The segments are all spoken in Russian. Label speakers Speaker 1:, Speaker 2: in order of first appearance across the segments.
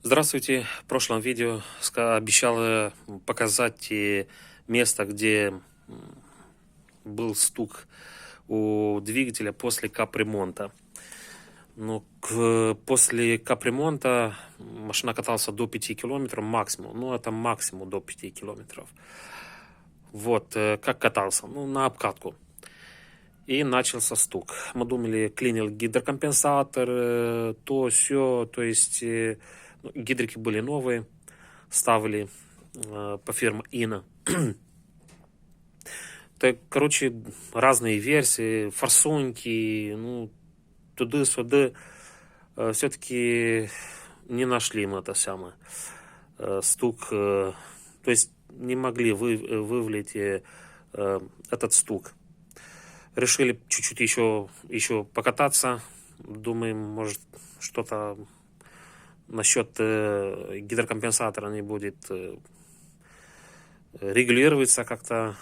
Speaker 1: Здравствуйте. В прошлом видео обещал показать место, где был стук у двигателя после капремонта. Но после капремонта машина каталась до 5 километров максимум. Ну, это максимум до 5 километров. Вот, как катался? Ну, на обкатку. И начался стук. Мы думали, клинил гидрокомпенсатор, то все, то есть гидрики были новые, ставили по фирме Ина. Короче, разные версии, форсунки, ну, туды-сюды. Все-таки не нашли мы это самое. Стук, то есть не могли вывалить этот стук. Решили чуть-чуть еще покататься. Думаем, может, что-то насчет гидрокомпенсатора не будет регулироваться как-то.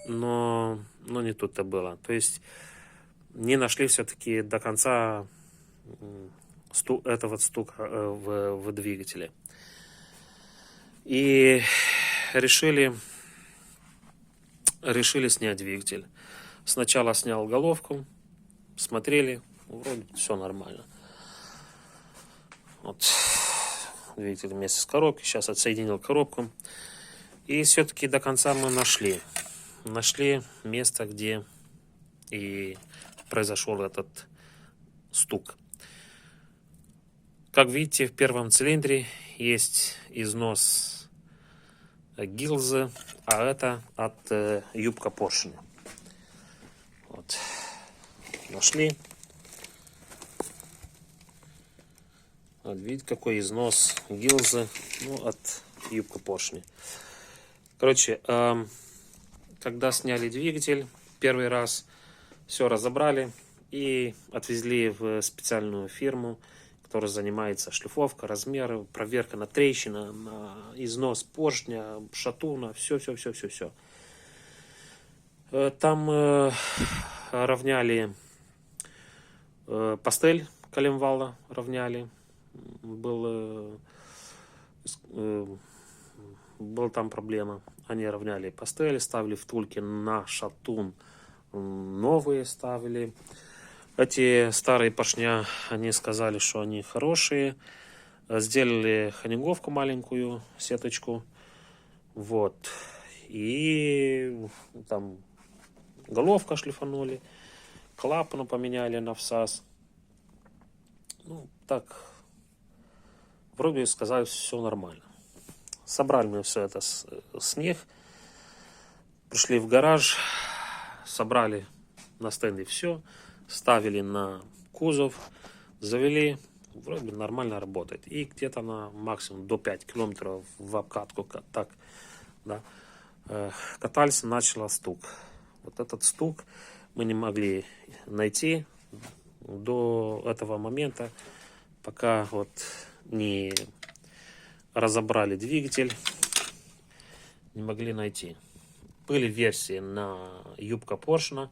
Speaker 1: Но не тут-то было. То есть не нашли все-таки до конца этого стука в двигателе. И решили снять двигатель. Сначала снял головку, смотрели, вроде все нормально. Вот двигатель вместе с коробкой. Сейчас отсоединил коробку. И все-таки до конца мы нашли место, где и произошел этот стук. Как видите, в первом цилиндре есть износ гильзы, а это от юбка поршня. Вот. Нашли. Вот видите, какой износ гильзы, ну, от юбка поршня. Короче, когда сняли двигатель первый раз, все разобрали и отвезли в специальную фирму, которая занимается шлифовкой, размеры, проверка на трещина, на износ поршня, шатуна, все. Там равняли пастель коленвала, равняли. Был там проблема. Они равняли пастели, ставили втулки на шатун, новые ставили. Эти старые поршня, они сказали, что они хорошие. Сделали ханинговку маленькую, сеточку. Вот. И там головка шлифанули, клапану поменяли на всас. Ну, так, вроде сказали, все нормально. Собрали мы все это с них. Пришли в гараж, собрали на стенде все, ставили на кузов, завели, вроде нормально работает. И где-то на максимум до 5 километров в обкатку так, да, катались, начал стук. Вот этот стук мы не могли найти до этого момента, пока вот не разобрали двигатель, не могли найти. Были версии на юбка поршня,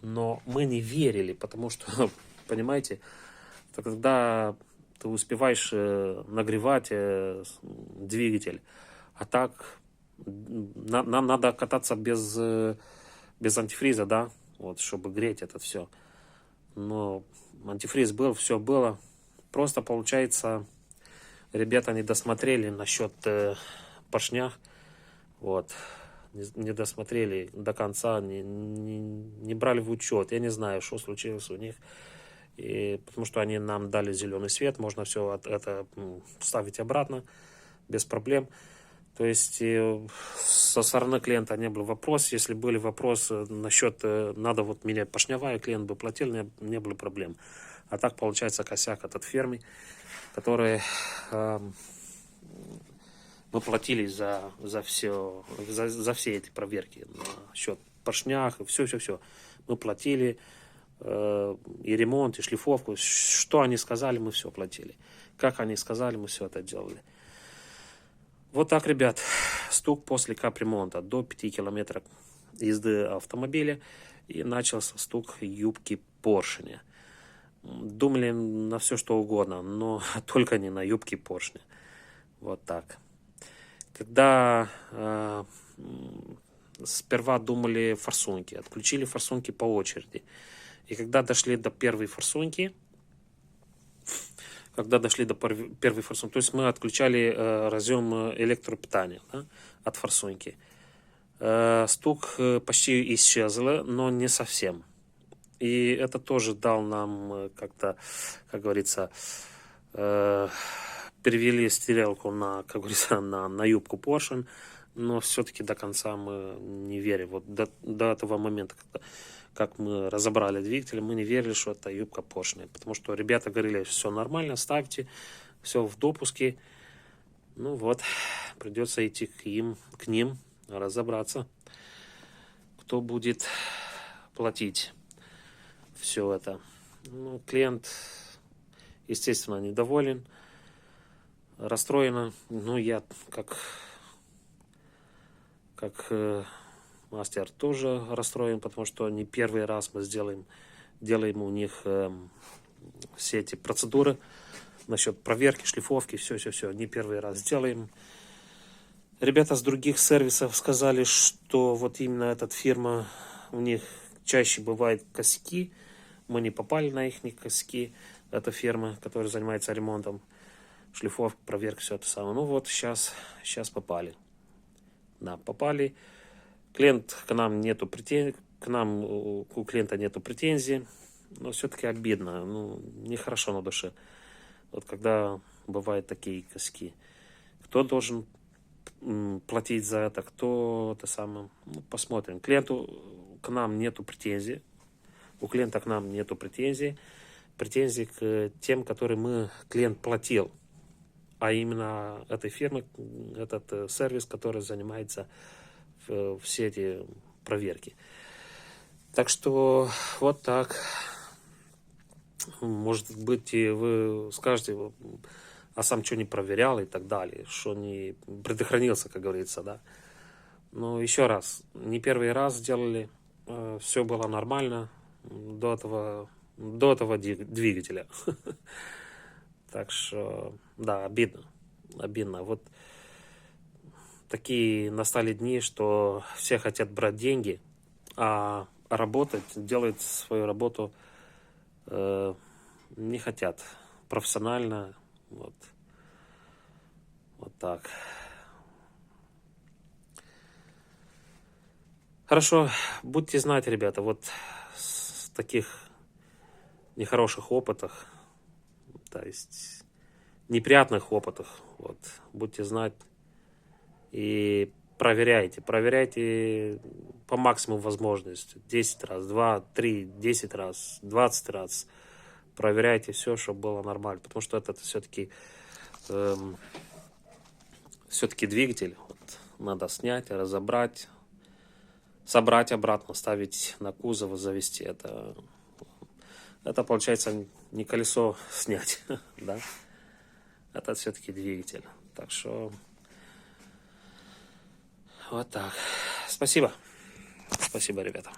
Speaker 1: но мы не верили, потому что, понимаете, когда ты успеваешь нагревать двигатель, а так нам надо кататься без антифриза, да, вот, чтобы греть это все. Но антифриз был, все было. Просто получается, ребята не досмотрели насчет поршня, вот, не досмотрели до конца, не брали в учет. Я не знаю, что случилось у них, потому что они нам дали зеленый свет, можно все это ставить обратно без проблем. То есть со стороны клиента не был вопрос. Если были вопросы насчет надо вот менять поршневая, клиент бы платил, не было проблем. А так получается косяк от фирмы, которые мы платили за все эти проверки на счет поршнях и все. Мы платили и ремонт, и шлифовку. Что они сказали, мы все платили. Как они сказали, мы все это делали. Вот так, ребят, стук после капремонта до 5 километров езды автомобиля, и начался стук юбки поршня. думали на все что угодно, но только не на юбки поршня. Вот так. Когда сперва думали форсунки, отключили форсунки по очереди. И когда дошли до первой форсунки, то есть мы отключали разъем электропитания, да, от форсунки. Стук почти исчезл, но не совсем. И это тоже дал нам как-то, как говорится, перевели стрелку на, как говорится, на юбку поршень, но все-таки до конца мы не верили. Вот до этого момента, как мы разобрали двигатель, мы не верили, что это юбка поршня, потому что ребята говорили, все нормально, ставьте, все в допуске. Ну вот, придется идти к ним разобраться, кто будет платить все это. Ну, клиент, естественно, недоволен, расстроен. Ну, я как мастер тоже расстроен, потому что не первый раз мы делаем у них все эти процедуры насчет проверки, шлифовки, все, не первый раз делаем. Ребята с других сервисов сказали, что вот именно эта фирма, у них чаще бывают косяки. Мы не попали на их косяки. Это фирма, которая занимается ремонтом, шлифовка, проверка, все это самое. Ну вот, сейчас попали. Да, попали. Клиент к нам нету претензий, у клиента нету претензий, но все-таки обидно, ну, нехорошо на душе. Вот когда бывают такие косяки. Кто должен платить за это, кто это самое, ну, посмотрим. Клиенту к нам нету претензий, у клиента к нам нету претензий к тем, которые клиент платил, а именно этой фирмы, этот сервис, который занимается все эти проверки. Так что вот так. Может быть, и вы скажете, а сам что не проверял и так далее, что не предохранился, как говорится, да. Но еще раз, не первый раз делали, все было нормально до этого двигателя. Так что, да, обидно. Вот такие настали дни, что все хотят брать деньги, а работать, делать свою работу не хотят профессионально. Вот так. Хорошо, будьте знать, ребята, вот с таких нехороших опытах, то есть неприятных опытах, вот, будьте знать и проверяйте по максимуму возможности, 10 раз, 2, 3, 10 раз, 20 раз, проверяйте все, чтобы было нормально, потому что это все-таки двигатель, вот, надо снять, разобрать, собрать обратно, ставить на кузов, завести. Это получается не колесо снять, да? Это все-таки двигатель. Так что вот так. Спасибо, ребята.